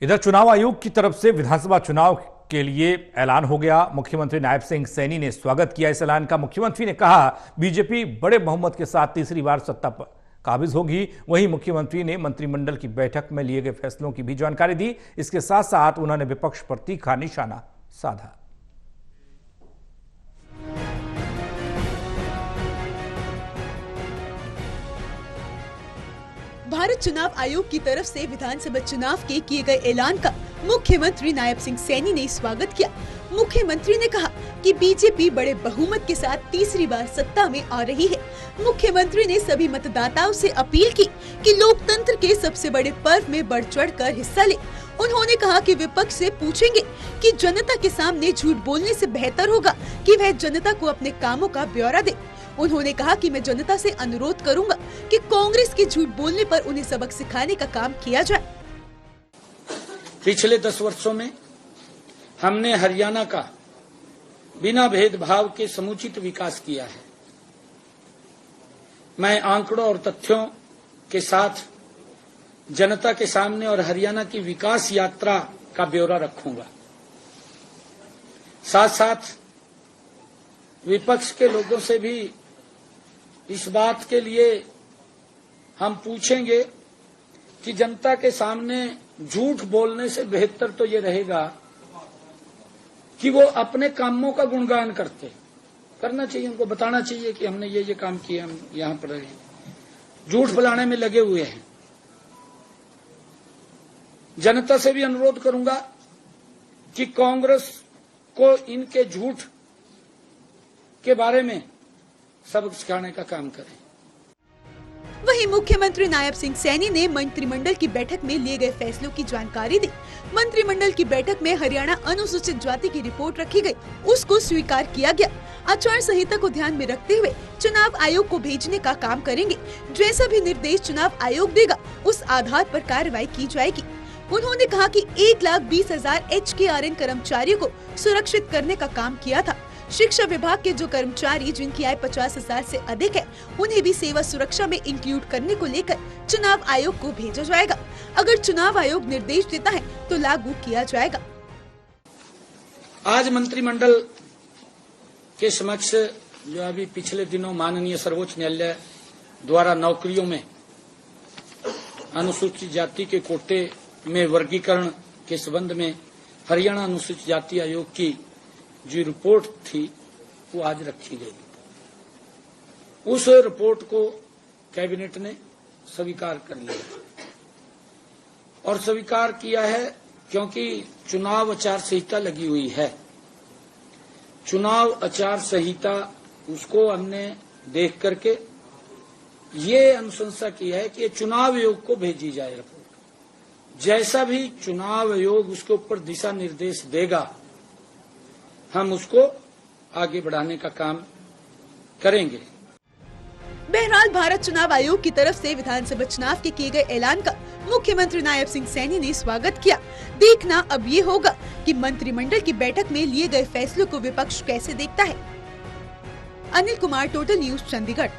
इधर चुनाव आयोग की तरफ से विधानसभा चुनाव के लिए ऐलान हो गया। मुख्यमंत्री नायब सिंह सैनी ने स्वागत किया इस ऐलान का। मुख्यमंत्री ने कहा बीजेपी बड़े बहुमत के साथ तीसरी बार सत्ता पर काबिज होगी। वहीं मुख्यमंत्री ने मंत्रिमंडल की बैठक में लिए गए फैसलों की भी जानकारी दी। इसके साथ साथ उन्होंने विपक्ष पर तीखा निशाना साधा। भारत चुनाव आयोग की तरफ से विधानसभा चुनाव के किए गए ऐलान का मुख्यमंत्री नायब सिंह सैनी ने स्वागत किया। मुख्यमंत्री ने कहा कि बीजेपी बड़े बहुमत के साथ तीसरी बार सत्ता में आ रही है। मुख्यमंत्री ने सभी मतदाताओं से अपील की कि लोकतंत्र के सबसे बड़े पर्व में बढ़ चढ़कर हिस्सा ले। उन्होंने कहा कि विपक्ष से पूछेंगे कि जनता के सामने झूठ बोलने से बेहतर होगा कि वह जनता को अपने कामों का ब्यौरा दे। उन्होंने कहा कि मैं जनता से अनुरोध करूंगा कि कांग्रेस के झूठ बोलने पर उन्हें सबक सिखाने का काम किया जाए। पिछले 10 वर्षों में हमने हरियाणा का बिना भेदभाव के समुचित विकास किया है। मैं आंकड़ों और तथ्यों के साथ जनता के सामने और हरियाणा की विकास यात्रा का ब्यौरा रखूंगा। साथ साथ विपक्ष के लोगों से भी इस बात के लिए हम पूछेंगे कि जनता के सामने झूठ बोलने से बेहतर तो ये रहेगा कि वो अपने कामों का गुणगान करना चाहिए। उनको बताना चाहिए कि हमने ये काम किया, हम यहां पर रहे। झूठ फैलाने में लगे हुए हैं। जनता से भी अनुरोध करूंगा कि कांग्रेस को इनके झूठ के बारे में सबक सिखाने का काम करें। वहीं मुख्यमंत्री नायब सिंह सैनी ने मंत्रिमंडल की बैठक में लिए गए फैसलों की जानकारी दी। मंत्रिमंडल की बैठक में हरियाणा अनुसूचित जाति की रिपोर्ट रखी गई, उसको स्वीकार किया गया। आचार संहिता को ध्यान में रखते हुए चुनाव आयोग को भेजने का काम करेंगे। जैसा भी निर्देश चुनाव आयोग देगा उस आधार पर कार्रवाई की जाएगी। उन्होंने कहा कि 1,20,000 HKRN कर्मचारियों को सुरक्षित करने का काम किया था। शिक्षा विभाग के जो कर्मचारी जिनकी आय 50,000 से अधिक है, उन्हें भी सेवा सुरक्षा में इंक्लूड करने को लेकर चुनाव आयोग को भेजा जाएगा। अगर चुनाव आयोग निर्देश देता है तो लागू किया जाएगा। आज मंत्रिमंडल के समक्ष जो अभी पिछले दिनों माननीय सर्वोच्च न्यायालय द्वारा नौकरियों में अनुसूचित जाति के कोटे में वर्गीकरण के संबंध में हरियाणा अनुसूचित जाति आयोग की जो रिपोर्ट थी वो आज रखी गई। उस रिपोर्ट को कैबिनेट ने स्वीकार कर लिया और स्वीकार किया है क्योंकि चुनाव आचार संहिता लगी हुई है। चुनाव आचार संहिता उसको हमने देख करके ये अनुशंसा की है कि चुनाव आयोग को भेजी जाए रिपोर्ट। जैसा भी चुनाव आयोग उसके ऊपर दिशा निर्देश देगा हम उसको आगे बढ़ाने का काम करेंगे। बहरहाल भारत चुनाव आयोग की तरफ से विधानसभा चुनाव के किए गए ऐलान का मुख्यमंत्री नायब सिंह सैनी ने स्वागत किया। देखना अब ये होगा कि मंत्रिमंडल की बैठक में लिए गए फैसलों को विपक्ष कैसे देखता है। Anil Kumar, total news, Chandigarh.